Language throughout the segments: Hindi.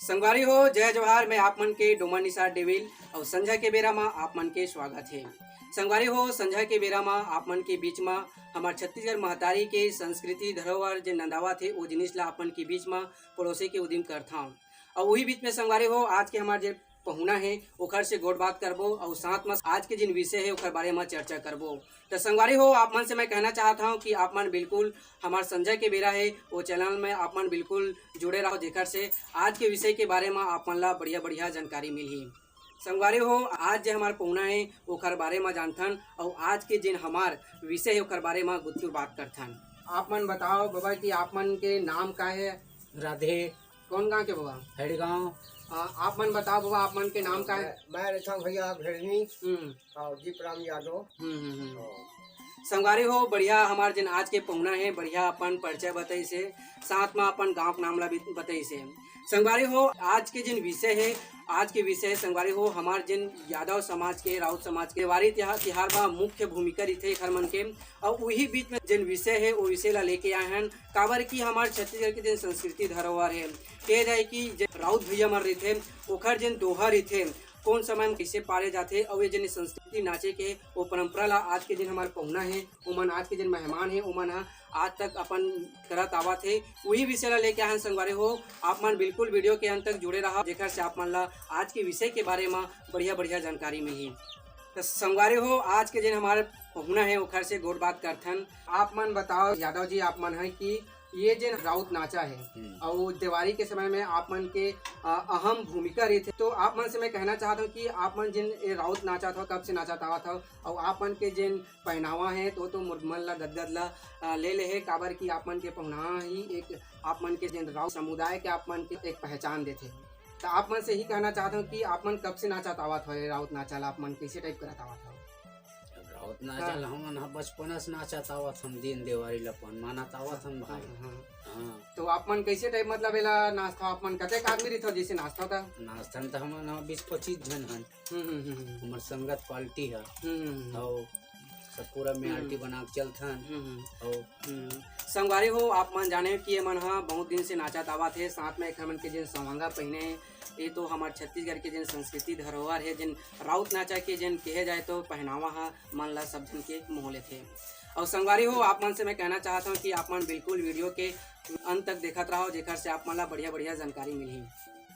संगवारी हो जय जवाहर में आप मन के डोमन निसार डेविल और संझा के बेरा में आप मन के स्वागत है। संगवारी हो संझा के बेरा में आप मन के बीच में हमार छत्तीसगढ़ महतारी के संस्कृति धरोहर जो नंदावा थे वो जिनिस ला अपन के बीच में पड़ोसी के उदिम करता और वही बीच में संगवारी हो आज के हमारे जो पहुना है ओखर से गोट बात करबो और साथ में आज के जिन विषय है ओखर बारे में चर्चा करबो। तो संगवारी हो आप मन से मैं कहना चाहता हूँ कि आप मन बिल्कुल हमारे संजय के बेरा है वो चैनल में आप मन बिल्कुल जुड़े रहो जेकर से आज के विषय के बारे में आप मन ला बढ़िया बढ़िया जानकारी मिली। संगवारी हो आज जो हमारे पहुना है ओखर बारे में जानथन और आज के जिन हमार विषय है ओखर बारे में गुत्थुर बात करथन। आप मन बताओ बाबा कि आप मन के नाम का है? राधे। कौन गाँव के बाबा? हेड़गांव। आप मन बताओ बाबा आप मन के नाम का है? मैं रहता हूँ भैया भेड़नी और दीपराम यादव। संगवारी हो बढ़िया हमारे जिन आज के पहुना है बढ़िया अपन परिचय बताई से साथ में अपन गांव के नाम ला भी बताई से। संगवारी हो आज के जिन विषय है आज के विषय संगवारी हो हमारे जिन यादव समाज के राउत समाज के वारी तिहार बा मुख्य भूमिका रही हर मन के और वही बीच में जिन विषय है वो विषय ला लेके आए हैं काबर की हमारे छत्तीसगढ़ के जिन संस्कृति धरोहर है कह जाए कि राउत भैया मर रही थे ओखर जिन दोहा रही थे कौन समय में कैसे पारे जाते और ये जिन संस्कृति नाचे के वो परंपरा ला आज के दिन हमारे पहुना है उमन आज के जिन मेहमान है उमन आज तक अपन करत आवा थे वही विषय ला लेके आए संगवारी हो। आप मन बिल्कुल वीडियो के अंत तक जुड़े रहा जेकर से आप मन ला आज के विषय के बारे में बढ़िया बढ़िया जानकारी मिली। तो संगवारी हो आज के जिन हमारे पहुना है ओखर से गोट बात करथन। आप मन बताओ यादव जी आप मन है कि ये जिन राउत नाचा है और दिवाली के समय में आप मन के अहम भूमिका रही थे तो आप मन से मैं कहना चाहता हूँ कि आप मन जिन राउत नाचा था कब से नाचा था और आप मन के जिन पहनावा है तो मुरमल ला गदगद ला ले है काबर की आप मन के पहनावा ही एक आप मन के जिन राउत समुदाय के आप मन के एक पहचान देते हैं। तो आप मन से ही कहना चाहता हूँ कि आप मन कब से नाचा तावा था राउत नाचा ला आप मन कैसे टाइप करा तावा था? राउत नाचल हमन बचपन से नाचत आवत हम दिन देवारी लपन मानत आवत हम भाई। हाँ। तो आप मन कैसे टाइप मतलब एला नाचता आप मन कते आदमी रही था जैसे नाचता था? नाचतन तो हमन 20-25 जन हन। हमार संगत पार्टी है और सब पूरा मेहनती बना के चलथन और संगवारी हो आप मन जाने कि ये मन बहुत दिन से नाचत आवत है साथ में एक मन के जिन सवंगा पहने ये तो हमारे छत्तीसगढ़ के जिन संस्कृति धरोहर है जिन राउत नाचा के जिन कहे जाए तो पहनावा मन ला सब जन के मोह लेते। और संगवारी हो आप मन से मैं कहना चाहता हूँ कि आप मन बिल्कुल वीडियो के अंत तक देखत रहो जेकर से आप मन ला बढ़िया बढ़िया जानकारी मिली।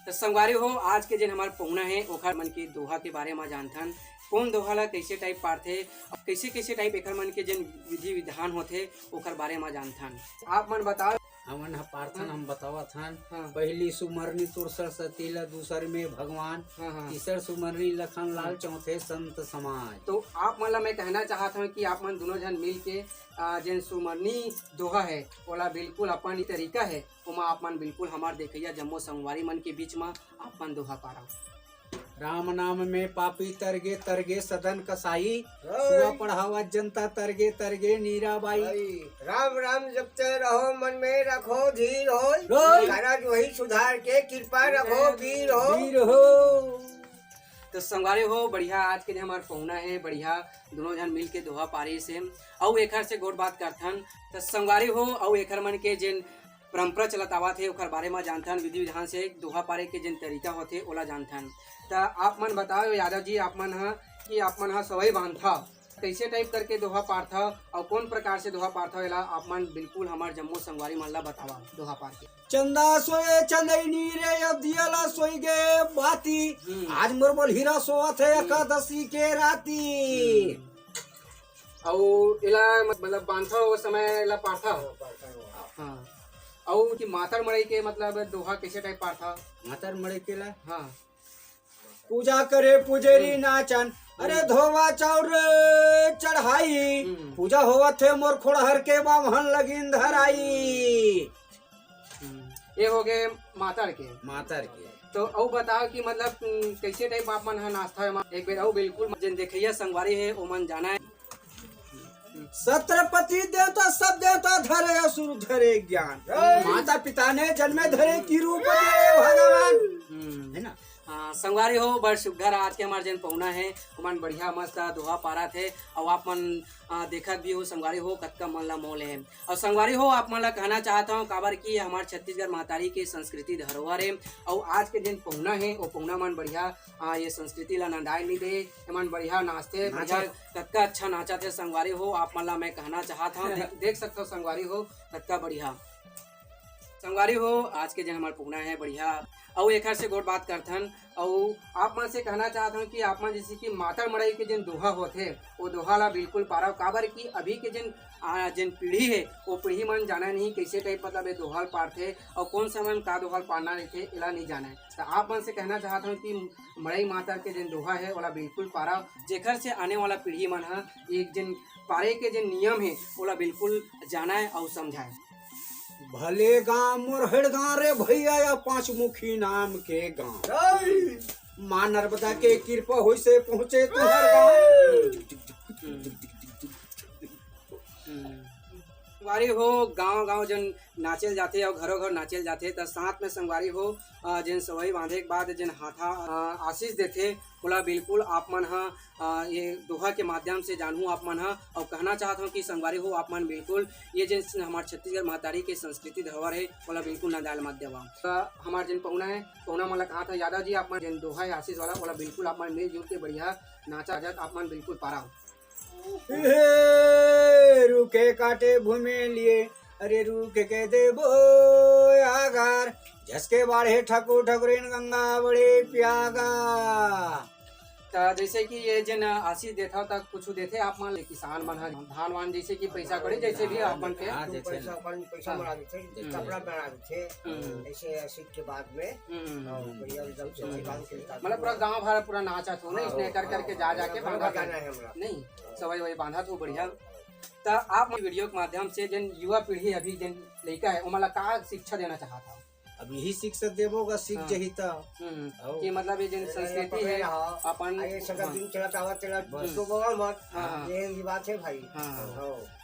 तो संगवारी हो आज के जिन हमारे पहुना है ओखर मन की दोहा के बारे में जानथन कौन दोहा ला कैसे टाइप पारथे और कैसे कैसे टाइप एकर मन के जिन विधि विधान होते ओकर बारे में जानथन। आप मन बताओ। हमन पार्थन हम बतावत हन। पहली सुमरनी तुर सरस्वती ला दूसर में भगवान तीसर सुमरनी लखन लाल चौथे संत समाज। तो आप मन ला मैं कहना चाहता हूँ कि आप मन दोनों जन मिल के जिन सुमरनी दोहा है ओला बिल्कुल अपन तरीका है ओमा आप मन बिल्कुल हमार देखिया जम्मो संगवारी मन के बीच में आप मन दोहा पारा। राम नाम में पापी तरगे तरगे सदन कसाई सुबह पढ़ावा जनता तरगे तरगे नीराबाई। राम राम जपते रहो मन में रखो धीर हो कारज वही सुधार के कृपा रखो वीर हो। तो संगवारी हो बढ़िया आज के हमारे पहुना है बढ़िया दोनों जन मिल के दोहा पारी से और एकर से गोट बात करथन। तो संगवारी हो और एकर मन के जिन परंपरा चलत आवत है ओकर बारे में जानथन विधि विधान से दोहा पारे के जिन तरीका होते ओला जानथन। तो आप मन बताओ यादव जी आप मन कि आप मन सवई बांधता कैसे टाइप करके दोहा पारथा और कौन प्रकार से दोहा पारथा एला आप मन बिल्कुल हमार जम्मू संगवारी मन ला बतावा दोहा पार के। चंदा सोए चंदनी रे अब दियला सोई गे बाती आज मुरबल हीरा सोवत है एकादशी के राती। और एला मतलब बांधा वो समय एला पारथा। हाँ और कि मातर मड़ई के मतलब दोहा कैसे टाइप पारथा? मातर मड़ई के ला हाँ पूजा करे पुजेरी नाचन अरे धोवा चाउर चढ़ाई पूजा होवा थे मोर खोड़हर के बामहन लगिन धराई। ये हो गए मातर के। तो औ बताओ कि मतलब कैसे टाइप आप मन नाश्ता है एक बेर औ बिल्कुल जिन देखिया संगवारी है ओ मन जाना है। छत्रपति देवता सब देवता धरे असुर धरे ज्ञान माता पिता ने जन्मे धरे की रूप दे भगवान है ना। हाँ संगवारी हो बड़ सुघर आज के हमारे जन पहुना है मन बढ़िया मस्त दोहा पारा थे और आप मन देखत भी हो संगवारी हो कतका मन ला मोल है। और संगवारी हो आप मन ला कहना चाहता हूँ काबर की हमारे छत्तीसगढ़ महतारी के संस्कृति धरोहर है और आज के दिन पहुना है वो पहुना मन बढ़िया ये संस्कृति ला नंदाए नहीं दे मन बढ़िया नाचते बढ़िया कतका अच्छा नाचा थे संगवारी हो आप मन ला मैं कहना चाहता हूँ देख सकते हो संगवारी हो कतका बढ़िया संगवारी हो आज के जन हमारे पहुना है बढ़िया और एक से गोट बात करथन और आप मन से कहना चाहता हूँ कि आप मन जैसे कि मातर मड़ई के जिन दोहा होते वो दोहा ला बिल्कुल पारा काबर की अभी के जिन पीढ़ी है वो पीढ़ी मन जाना नहीं कैसे टाइप मतलब ये दोहाल पारथे और कौन समय में का दोहाल पारना रहते इला नहीं जाना है। तो आप मन से कहना चाहता हूँ कि मड़ई माता के जिन दोहा है वाला बिल्कुल पारा जेकर से आने वाला पीढ़ी मन है एक जिन पारे के जिन नियम है वाला बिल्कुल जाना है और समझाए। भले गांव मोरहड़ गांव रे भैया या पांच मुखी नाम के गांव मां नर्मदा के कृपा होई से पहुंचे तुहर गांव। संगवारी हो गांव गांव जन नाचल जाते और घरों घर नाचल जाते तो साथ में संगवारी हो जिन सवई बांधे के बाद जिन हाथा आशीष देते बोला बिल्कुल आप मन ये दोहा के माध्यम से जानूँ आप मन और कहना चाहता हूँ कि संगवारी हो आप मन बिल्कुल ये जिन हमारे छत्तीसगढ़ महतारी के संस्कृति धरोहर है बोला बिल्कुल नदाल मत देवा। तो हमारे जिन पहुना है पहुना मला कहा था यादव जी आप मन जिन दोहा है आशीष वाला बोला बिल्कुल आप मन मिलजुल के बढ़िया नाचा जात आप मन बिल्कुल पारा रुके काटे भूमि लिए अरे रुके के देबो आगार झसके बाढ़े ठकुर ठकुरिन गंगा बड़े प्यागा। तो जैसे कि ये जन आशीष देता तक कुछ देते आप मान किसान मन धान वान जैसे कि पैसा कड़ी जैसे भी अपन के पैसा बना देते कपड़ा बना देते ऐसे आशीष के बाद में मतलब पूरा गांव भर पूरा नाचा थो ना इसने कर करके जा जाके बांधा गाना है हमरा नहीं सवाई वही बांधा तो बढ़िया। तो आप वीडियो के माध्यम से जन युवा पीढ़ी अभी जन लड़का है वो मतलब का शिक्षा देना चाहता हूँ अब यही शिक्षा देवोगा सीख जही तो कि मतलब ये जिन संस्कृति है अपन ये सगळं दिन चलत आवत चलत तो बोला मत ये बात है भाई।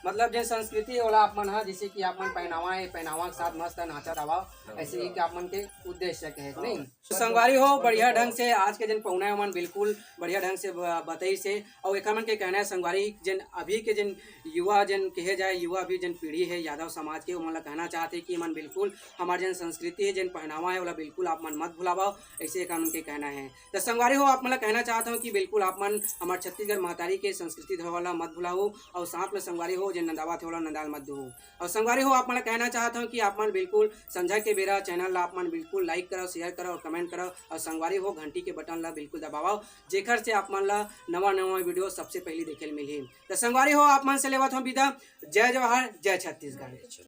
मतलब जिन संस्कृति है वाला आप मन है जैसे कि आप मन पहनावा है पहनावा के साथ मस्त नाचा दवा ऐसे ही कि आप मन के उद्देश्य कहे नहीं। तो संगवारी हो बढ़िया ढंग से आज के जिन पहुना मन बिल्कुल बढ़िया ढंग से बताई से और एक मन के कहना है संगवारी जिन अभी के जिन युवा जिन कहे जाए युवा अभी जिन पीढ़ी है यादव समाज के मतलब कहना चाहते कि मन बिल्कुल हमारे जिन संस्कृति है जिन पहनावा है वाला बिल्कुल आप मन मत भुलाओ ऐसे एक के कहना है। तो संगवारी हो आप मतलब कहना चाहता हूँ कि बिल्कुल आप मन हमारे छत्तीसगढ़ महतारी के संस्कृति धरोहर मत भुलाओ और साथ में संगवारी हो जिन नंदावा थे वाला नंदाल मत दो। और संगवारी हो आप मतलब कहना चाहता हूँ कि आप मन बिल्कुल संझा के बेरा चैनल ला आप मन बिल्कुल लाइक करो शेयर करो और कमेंट करो और संगवारी हो घंटी के बटन ला बिल्कुल दबाओ जेकर से आप मन ला नवा नवा वीडियो सबसे पहले देखे मिली। तो संगवारी हो आप मन से लेवत हूँ विदा। जय जवाहर जय छत्तीसगढ़।